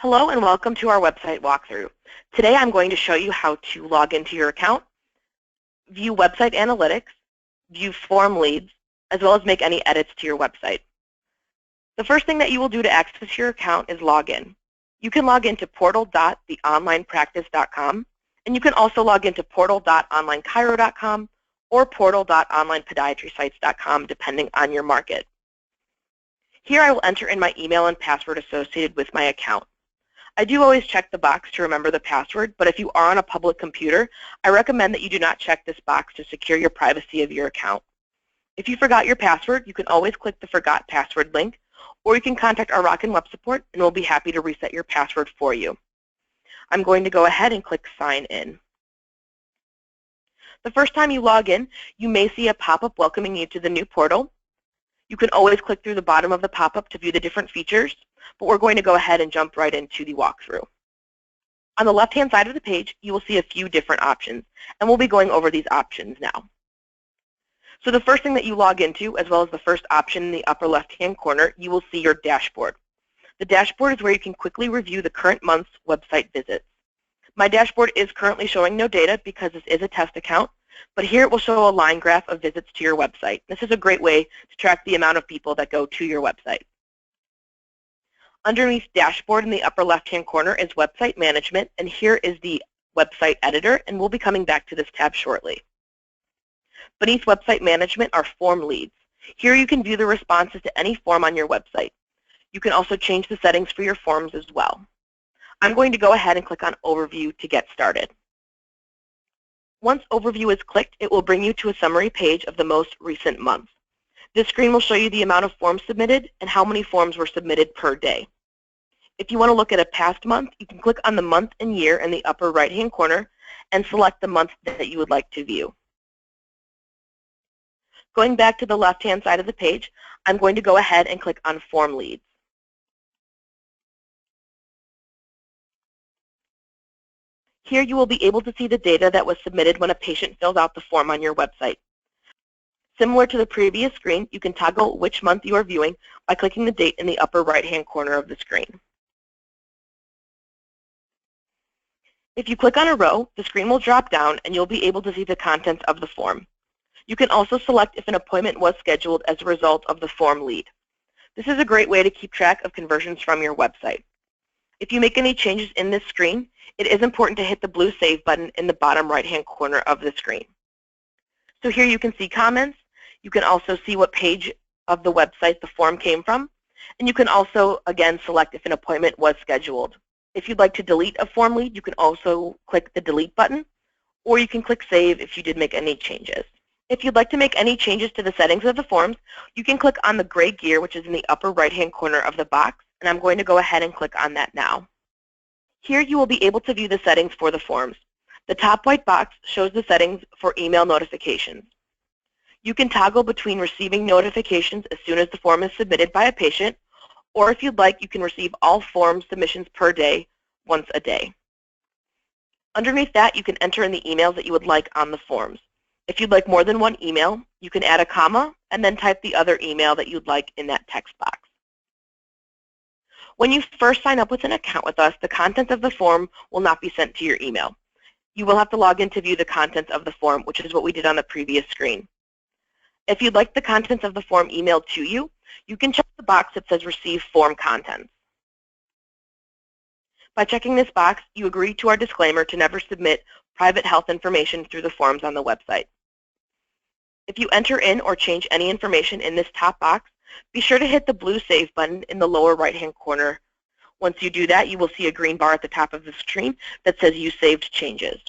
Hello and welcome to our website walkthrough. Today I'm going to show you how to log into your account, view website analytics, view form leads, as well as make any edits to your website. The first thing that you will do to access your account is log in. You can log into portal.theonlinepractice.com, and you can also log into portal.onlinechiro.com or portal.onlinepodiatrysites.com depending on your market. Here I will enter in my email and password associated with my account. I do always check the box to remember the password, but if you are on a public computer, I recommend that you do not check this box to secure your privacy of your account. If you forgot your password, you can always click the Forgot Password link, or you can contact our Rockin' Web Support, and we'll be happy to reset your password for you. I'm going to go ahead and click Sign In. The first time you log in, you may see a pop-up welcoming you to the new portal. You can always click through the bottom of the pop-up to view the different features, but we're going to go ahead and jump right into the walkthrough. On the left-hand side of the page, you will see a few different options, and we'll be going over these options now. So the first thing that you log into, as well as the first option in the upper left-hand corner, you will see your dashboard. The dashboard is where you can quickly review the current month's website visits. My dashboard is currently showing no data because this is a test account, but here it will show a line graph of visits to your website. This is a great way to track the amount of people that go to your website. Underneath Dashboard in the upper left-hand corner is Website Management, and here is the Website Editor, and we'll be coming back to this tab shortly. Beneath Website Management are Form Leads. Here you can view the responses to any form on your website. You can also change the settings for your forms as well. I'm going to go ahead and click on Overview to get started. Once Overview is clicked, it will bring you to a summary page of the most recent month. This screen will show you the amount of forms submitted and how many forms were submitted per day. If you want to look at a past month, you can click on the month and year in the upper right-hand corner and select the month that you would like to view. Going back to the left-hand side of the page, I'm going to go ahead and click on Form Leads. Here you will be able to see the data that was submitted when a patient fills out the form on your website. Similar to the previous screen, you can toggle which month you are viewing by clicking the date in the upper right-hand corner of the screen. If you click on a row, the screen will drop down and you'll be able to see the contents of the form. You can also select if an appointment was scheduled as a result of the form lead. This is a great way to keep track of conversions from your website. If you make any changes in this screen, it is important to hit the blue Save button in the bottom right-hand corner of the screen. So here you can see comments. You can also see what page of the website the form came from, and you can also, again, select if an appointment was scheduled. If you'd like to delete a form lead, you can also click the Delete button, or you can click Save if you did make any changes. If you'd like to make any changes to the settings of the forms, you can click on the gray gear, which is in the upper right-hand corner of the box, and I'm going to go ahead and click on that now. Here you will be able to view the settings for the forms. The top white box shows the settings for email notifications. You can toggle between receiving notifications as soon as the form is submitted by a patient, or if you'd like, you can receive all form submissions per day, once a day. Underneath that, you can enter in the emails that you would like on the forms. If you'd like more than one email, you can add a comma and then type the other email that you'd like in that text box. When you first sign up with an account with us, the contents of the form will not be sent to your email. You will have to log in to view the contents of the form, which is what we did on the previous screen. If you'd like the contents of the form emailed to you, you can check the box that says Receive Form Contents. By checking this box, you agree to our disclaimer to never submit private health information through the forms on the website. If you enter in or change any information in this top box, be sure to hit the blue Save button in the lower right-hand corner. Once you do that, you will see a green bar at the top of the screen that says You Saved Changes.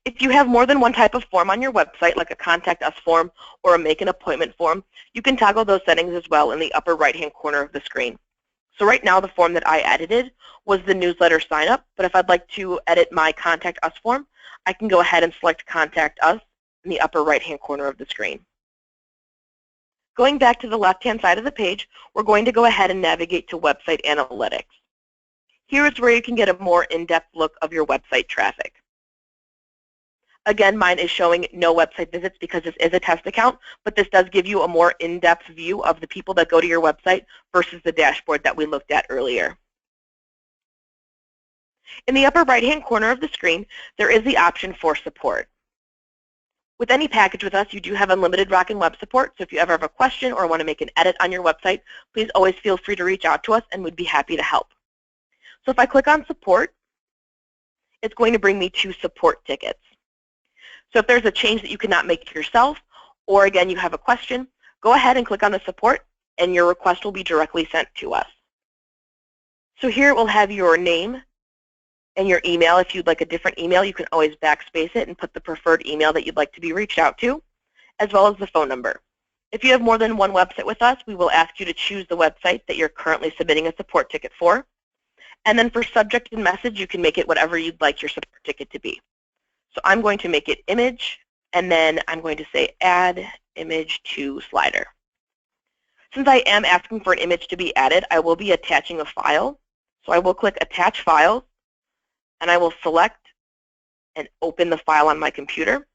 If you have more than one type of form on your website, like a Contact Us form or a Make an Appointment form, you can toggle those settings as well in the upper right-hand corner of the screen. So right now, the form that I edited was the newsletter sign-up, but if I'd like to edit my Contact Us form, I can go ahead and select Contact Us in the upper right-hand corner of the screen. Going back to the left-hand side of the page, we're going to go ahead and navigate to Website Analytics. Here is where you can get a more in-depth look of your website traffic. Again, mine is showing no website visits because this is a test account, but this does give you a more in-depth view of the people that go to your website versus the dashboard that we looked at earlier. In the upper right-hand corner of the screen, there is the option for support. With any package with us, you do have unlimited Rockin' Web support, so if you ever have a question or want to make an edit on your website, please always feel free to reach out to us and we'd be happy to help. So if I click on support, it's going to bring me to support tickets. So if there's a change that you cannot make yourself, or again, you have a question, go ahead and click on the support and your request will be directly sent to us. So here it will have your name and your email. If you'd like a different email, you can always backspace it and put the preferred email that you'd like to be reached out to, as well as the phone number. If you have more than one website with us, we will ask you to choose the website that you're currently submitting a support ticket for. And then for subject and message, you can make it whatever you'd like your support ticket to be. So I'm going to make it image, and then I'm going to say add image to slider. Since I am asking for an image to be added, I will be attaching a file. So I will click Attach Files, and I will select and open the file on my computer,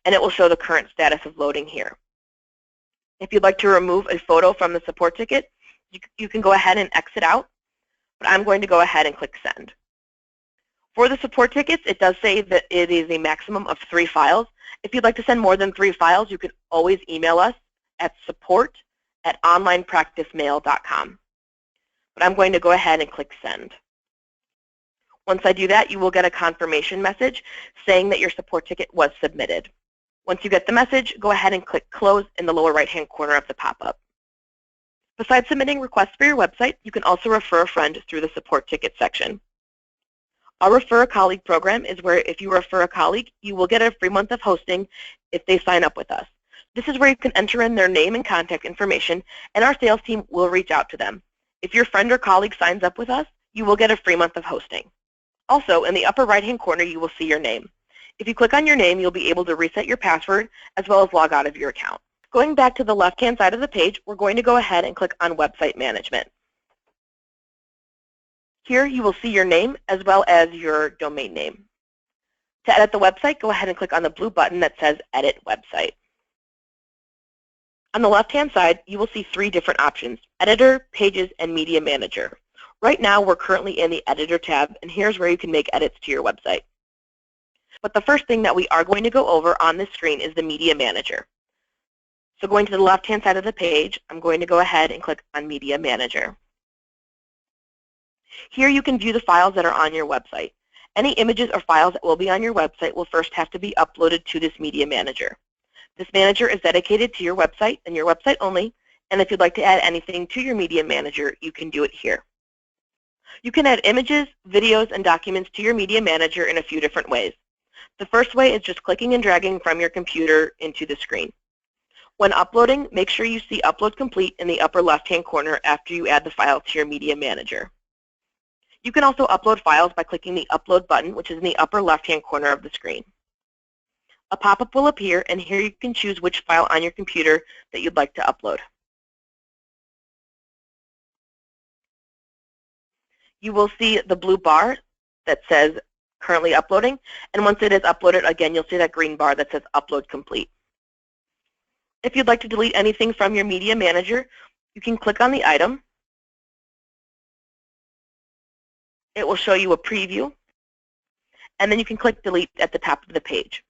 and it will show the current status of loading here. If you'd like to remove a photo from the support ticket, you can go ahead and exit out, but I'm going to go ahead and click Send. For the support tickets, it does say that it is a maximum of 3 files. If you'd like to send more than 3 files, you can always email us at support@onlinepracticemail.com. But I'm going to go ahead and click Send. Once I do that, you will get a confirmation message saying that your support ticket was submitted. Once you get the message, go ahead and click Close in the lower right-hand corner of the pop-up. Besides submitting requests for your website, you can also refer a friend through the support ticket section. Our Refer a Colleague program is where if you refer a colleague, you will get a free month of hosting if they sign up with us. This is where you can enter in their name and contact information, and our sales team will reach out to them. If your friend or colleague signs up with us, you will get a free month of hosting. Also, in the upper right-hand corner, you will see your name. If you click on your name, you'll be able to reset your password as well as log out of your account. Going back to the left-hand side of the page, we're going to go ahead and click on Website Management. Here you will see your name as well as your domain name. To edit the website, go ahead and click on the blue button that says Edit Website. On the left-hand side, you will see 3 different options: Editor, Pages, and Media Manager. Right now, we're currently in the Editor tab, and here's where you can make edits to your website. But the first thing that we are going to go over on this screen is the Media Manager. So going to the left-hand side of the page, I'm going to go ahead and click on Media Manager. Here you can view the files that are on your website. Any images or files that will be on your website will first have to be uploaded to this Media Manager. This manager is dedicated to your website and your website only, and if you'd like to add anything to your Media Manager, you can do it here. You can add images, videos, and documents to your Media Manager in a few different ways. The first way is just clicking and dragging from your computer into the screen. When uploading, make sure you see Upload Complete in the upper left-hand corner after you add the file to your Media Manager. You can also upload files by clicking the Upload button, which is in the upper left-hand corner of the screen. A pop-up will appear, and here you can choose which file on your computer that you'd like to upload. You will see the blue bar that says Currently Uploading, and once it is uploaded, again, you'll see that green bar that says Upload Complete. If you'd like to delete anything from your Media Manager, you can click on the item. It will show you a preview, and then you can click Delete at the top of the page.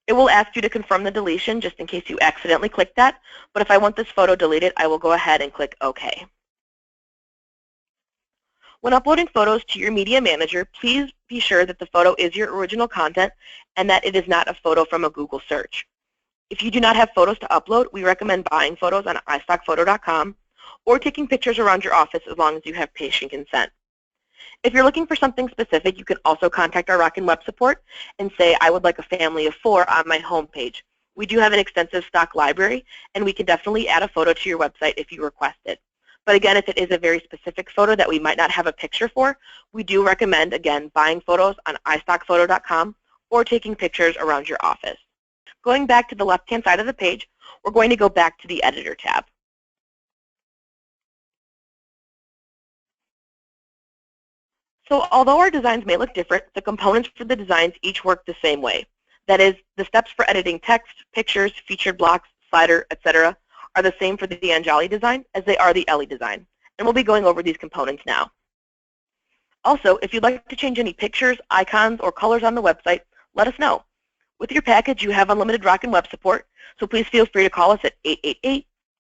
It will ask you to confirm the deletion just in case you accidentally click that, but if I want this photo deleted, I will go ahead and click OK. When uploading photos to your Media Manager, please be sure that the photo is your original content and that it is not a photo from a Google search. If you do not have photos to upload, we recommend buying photos on iStockPhoto.com or taking pictures around your office as long as you have patient consent. If you're looking for something specific, you can also contact our Rockin' Web support and say, I would like a family of 4 on my home page. We do have an extensive stock library, and we can definitely add a photo to your website if you request it. But again, if it is a very specific photo that we might not have a picture for, we do recommend, again, buying photos on iStockPhoto.com or taking pictures around your office. Going back to the left-hand side of the page, we're going to go back to the Editor tab. So although our designs may look different, the components for the designs each work the same way. That is, the steps for editing text, pictures, featured blocks, slider, etc. are the same for the Anjali design as they are the Ellie design. And we'll be going over these components now. Also, if you'd like to change any pictures, icons, or colors on the website, let us know. With your package, you have unlimited Rockin' Web support, so please feel free to call us at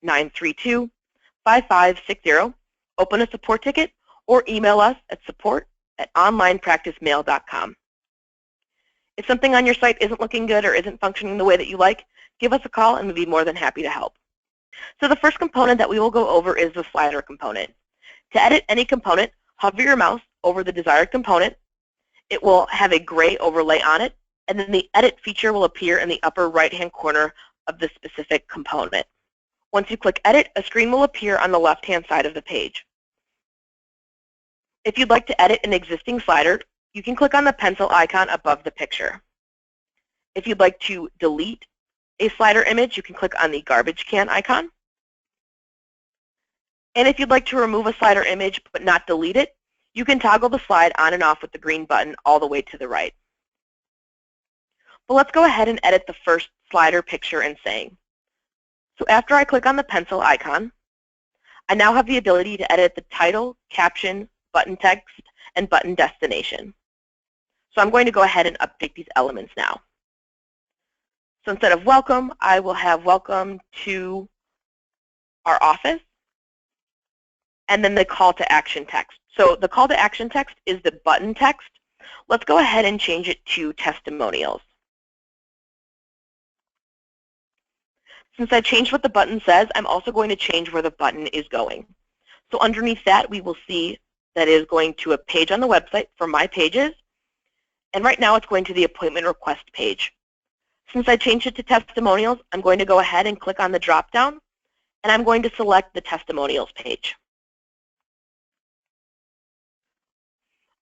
888-932-5560, open a support ticket, or email us at support@onlinepracticemail.com. If something on your site isn't looking good or isn't functioning the way that you like, give us a call and we'll be more than happy to help. So the first component that we will go over is the slider component. To edit any component, hover your mouse over the desired component. It will have a gray overlay on it, and then the edit feature will appear in the upper right-hand corner of the specific component. Once you click edit, a screen will appear on the left-hand side of the page. If you'd like to edit an existing slider, you can click on the pencil icon above the picture. If you'd like to delete a slider image, you can click on the garbage can icon. And if you'd like to remove a slider image but not delete it, you can toggle the slide on and off with the green button all the way to the right. But let's go ahead and edit the first slider picture and saying. So after I click on the pencil icon, I now have the ability to edit the title, caption, button text, and button destination. So I'm going to go ahead and update these elements now. So instead of welcome, I will have welcome to our office, and then the call to action text. So the call to action text is the button text. Let's go ahead and change it to testimonials. Since I've changed what the button says, I'm also going to change where the button is going. So underneath that, we will see that it is going to a page on the website for My Pages, and right now it's going to the appointment request page. Since I changed it to testimonials, I'm going to go ahead and click on the drop-down, and I'm going to select the testimonials page.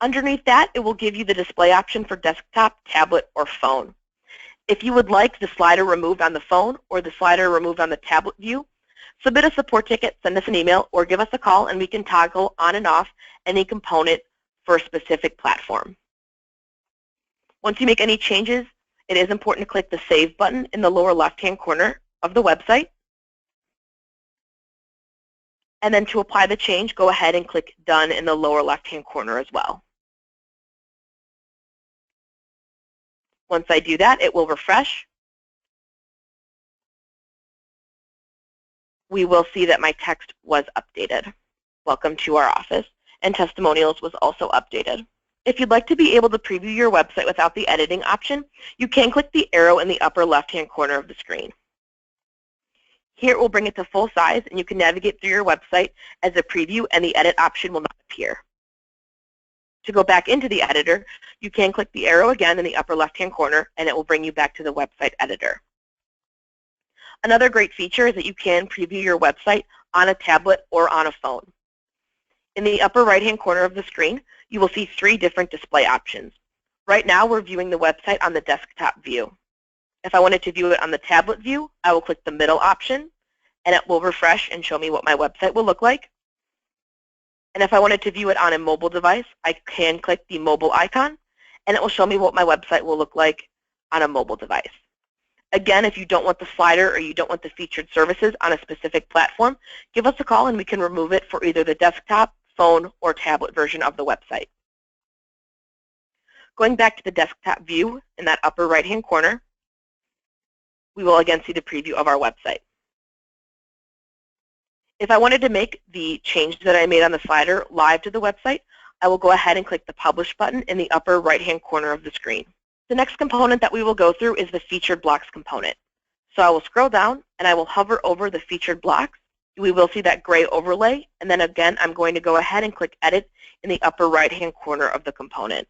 Underneath that, it will give you the display option for desktop, tablet, or phone. If you would like the slider removed on the phone or the slider removed on the tablet view, submit a support ticket, send us an email, or give us a call, and we can toggle on and off any component for a specific platform. Once you make any changes, it is important to click the Save button in the lower left-hand corner of the website. And then to apply the change, go ahead and click Done in the lower left-hand corner as well. Once I do that, it will refresh. We will see that my text was updated. Welcome to our office, and testimonials was also updated. If you'd like to be able to preview your website without the editing option, you can click the arrow in the upper left-hand corner of the screen. Here it will bring it to full size, and you can navigate through your website as a preview, and the edit option will not appear. To go back into the editor, you can click the arrow again in the upper left-hand corner, and it will bring you back to the website editor. Another great feature is that you can preview your website on a tablet or on a phone. In the upper right-hand corner of the screen, you will see 3 different display options. Right now, we're viewing the website on the desktop view. If I wanted to view it on the tablet view, I will click the middle option, and it will refresh and show me what my website will look like. And if I wanted to view it on a mobile device, I can click the mobile icon, and it will show me what my website will look like on a mobile device. Again, if you don't want the slider or you don't want the featured services on a specific platform, give us a call and we can remove it for either the desktop, phone, or tablet version of the website. Going back to the desktop view in that upper right-hand corner, we will again see the preview of our website. If I wanted to make the change that I made on the slider live to the website, I will go ahead and click the Publish button in the upper right-hand corner of the screen. The next component that we will go through is the Featured Blocks component. So I will scroll down and I will hover over the Featured Blocks. We will see that gray overlay, and then again I'm going to go ahead and click Edit in the upper right-hand corner of the component.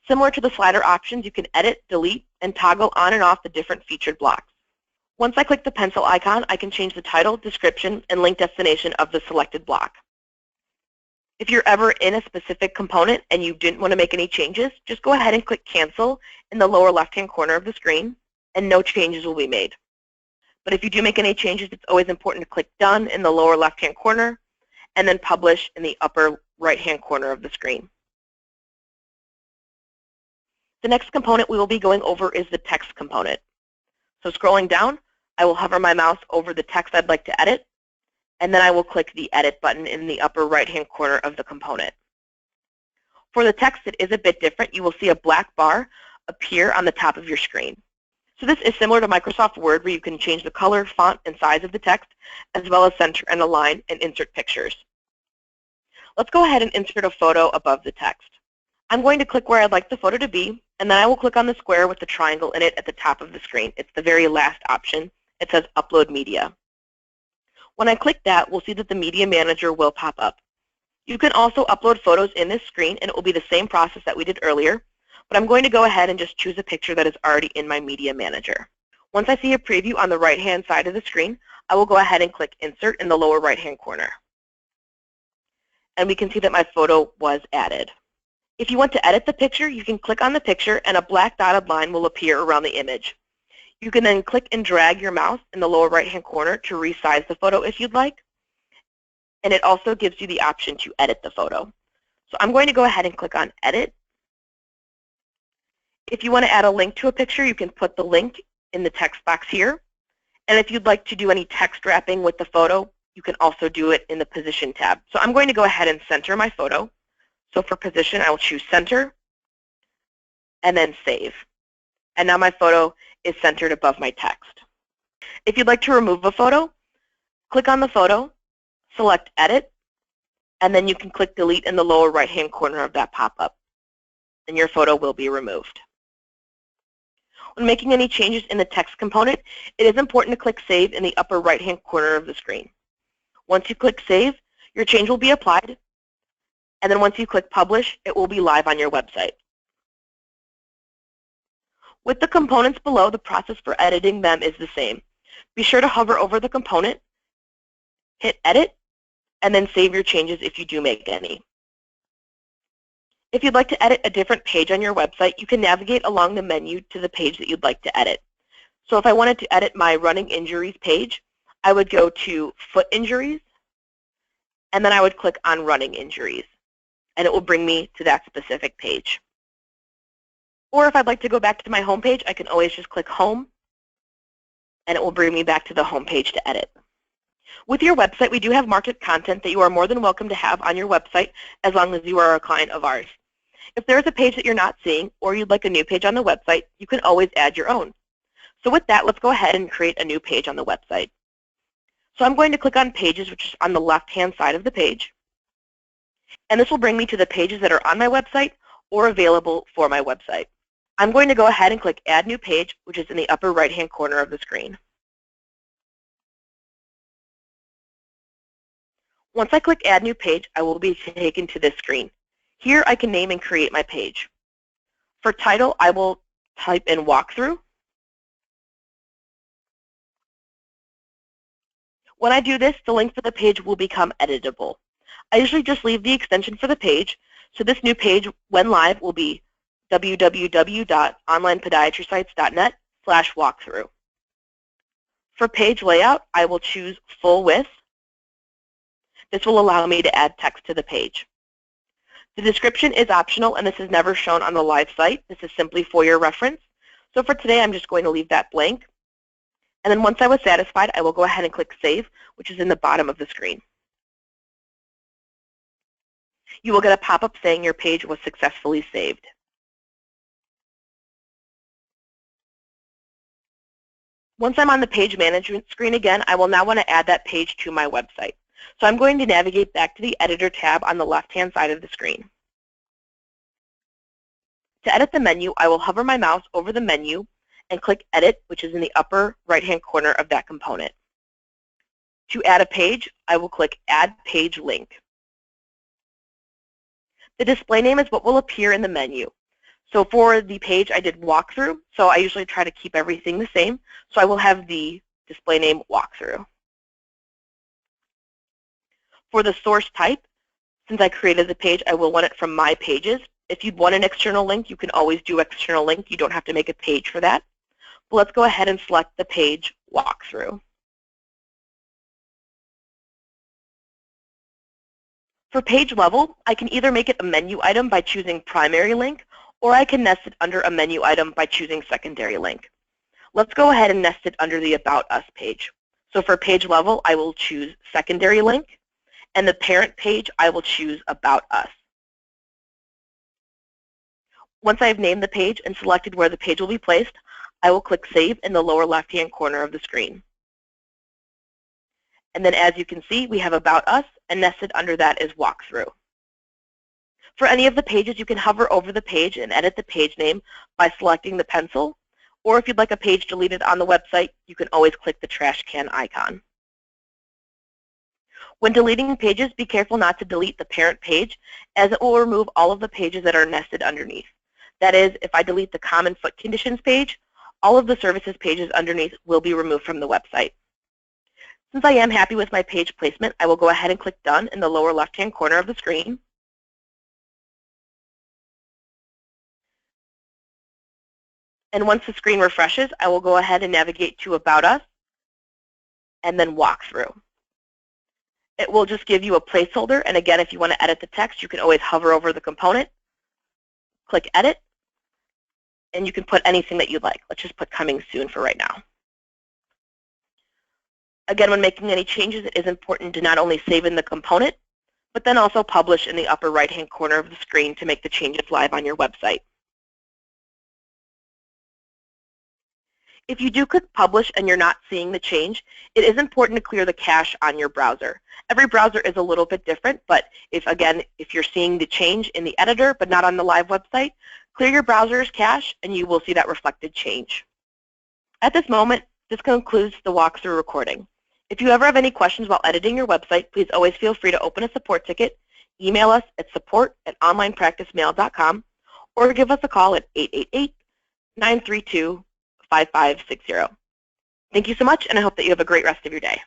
Similar to the slider options, you can edit, delete, and toggle on and off the different featured blocks. Once I click the pencil icon, I can change the title, description, and link destination of the selected block. If you're ever in a specific component and you didn't want to make any changes, just go ahead and click Cancel in the lower left-hand corner of the screen, and no changes will be made. But if you do make any changes, it's always important to click Done in the lower left-hand corner, and then Publish in the upper right-hand corner of the screen. The next component we will be going over is the text component. So scrolling down, I will hover my mouse over the text I'd like to edit, and then I will click the Edit button in the upper right-hand corner of the component. For the text, it is a bit different. You will see a black bar appear on the top of your screen. So this is similar to Microsoft Word, where you can change the color, font, and size of the text, as well as center and align and insert pictures. Let's go ahead and insert a photo above the text. I'm going to click where I'd like the photo to be, and then I will click on the square with the triangle in it at the top of the screen. It's the very last option. It says Upload Media. When I click that, we'll see that the Media Manager will pop up. You can also upload photos in this screen, and it will be the same process that we did earlier, but I'm going to go ahead and just choose a picture that is already in my Media Manager. Once I see a preview on the right-hand side of the screen, I will go ahead and click Insert in the lower right-hand corner. And we can see that my photo was added. If you want to edit the picture, you can click on the picture and a black dotted line will appear around the image. You can then click and drag your mouse in the lower right-hand corner to resize the photo if you'd like. And it also gives you the option to edit the photo. So I'm going to go ahead and click on Edit. If you want to add a link to a picture, you can put the link in the text box here. And if you'd like to do any text wrapping with the photo, you can also do it in the Position tab. So I'm going to go ahead and center my photo. So for position, I will choose Center, and then Save. And now my photo is centered above my text. If you'd like to remove a photo, click on the photo, select Edit, and then you can click Delete in the lower right-hand corner of that pop-up, and your photo will be removed. When making any changes in the text component, it is important to click Save in the upper right-hand corner of the screen. Once you click Save, your change will be applied, and then once you click Publish, it will be live on your website. With the components below, the process for editing them is the same. Be sure to hover over the component, hit Edit, and then save your changes if you do make any. If you'd like to edit a different page on your website, you can navigate along the menu to the page that you'd like to edit. So if I wanted to edit my running injuries page, I would go to Foot Injuries, and then I would click on Running Injuries, and it will bring me to that specific page. Or if I'd like to go back to my home page, I can always just click Home, and it will bring me back to the home page to edit. With your website, we do have market content that you are more than welcome to have on your website as long as you are a client of ours. If there is a page that you're not seeing or you'd like a new page on the website, you can always add your own. So with that, let's go ahead and create a new page on the website. So I'm going to click on Pages, which is on the left-hand side of the page. And this will bring me to the pages that are on my website or available for my website. I'm going to go ahead and click Add New Page, which is in the upper right-hand corner of the screen. Once I click Add New Page, I will be taken to this screen. Here I can name and create my page. For title, I will type in Walkthrough. When I do this, the link for the page will become editable. I usually just leave the extension for the page, so this new page, when live, will be www.onlinepodiatrysites.net/walkthrough. For page layout, I will choose Full Width. This will allow me to add text to the page. The description is optional, and this is never shown on the live site. This is simply for your reference. So for today, I'm just going to leave that blank. And then once I was satisfied, I will go ahead and click Save, which is in the bottom of the screen. You will get a pop-up saying your page was successfully saved. Once I'm on the page management screen again, I will now want to add that page to my website. So I'm going to navigate back to the Editor tab on the left-hand side of the screen. To edit the menu, I will hover my mouse over the menu and click Edit, which is in the upper right-hand corner of that component. To add a page, I will click Add Page Link. The display name is what will appear in the menu. So for the page, I did Walkthrough, so I usually try to keep everything the same. So I will have the display name Walkthrough. For the source type, since I created the page, I will want it from My Pages. If you'd want an external link, you can always do external link. You don't have to make a page for that. But let's go ahead and select the page Walkthrough. For page level, I can either make it a menu item by choosing Primary Link, or I can nest it under a menu item by choosing Secondary Link. Let's go ahead and nest it under the About Us page. So for page level, I will choose secondary link, and the parent page, I will choose About Us. Once I have named the page and selected where the page will be placed, I will click Save in the lower left-hand corner of the screen. And then as you can see, we have About Us, and nested under that is Walkthrough. For any of the pages, you can hover over the page and edit the page name by selecting the pencil, or if you'd like a page deleted on the website, you can always click the trash can icon. When deleting pages, be careful not to delete the parent page, as it will remove all of the pages that are nested underneath. That is, if I delete the Common Foot Conditions page, all of the services pages underneath will be removed from the website. Since I am happy with my page placement, I will go ahead and click Done in the lower left-hand corner of the screen. And once the screen refreshes, I will go ahead and navigate to About Us, and then Walkthrough. It will just give you a placeholder, and again, if you want to edit the text, you can always hover over the component, click Edit, and you can put anything that you'd like. Let's just put Coming Soon for right now. Again, when making any changes, it is important to not only save in the component, but then also publish in the upper right-hand corner of the screen to make the changes live on your website. If you do click Publish and you're not seeing the change, it is important to clear the cache on your browser. Every browser is a little bit different, but if you're seeing the change in the editor but not on the live website, clear your browser's cache and you will see that reflected change. At this moment, this concludes the walkthrough recording. If you ever have any questions while editing your website, please always feel free to open a support ticket, email us at support@onlinepracticemail.com, or give us a call at 888-932-5560. Thank you so much, and I hope that you have a great rest of your day.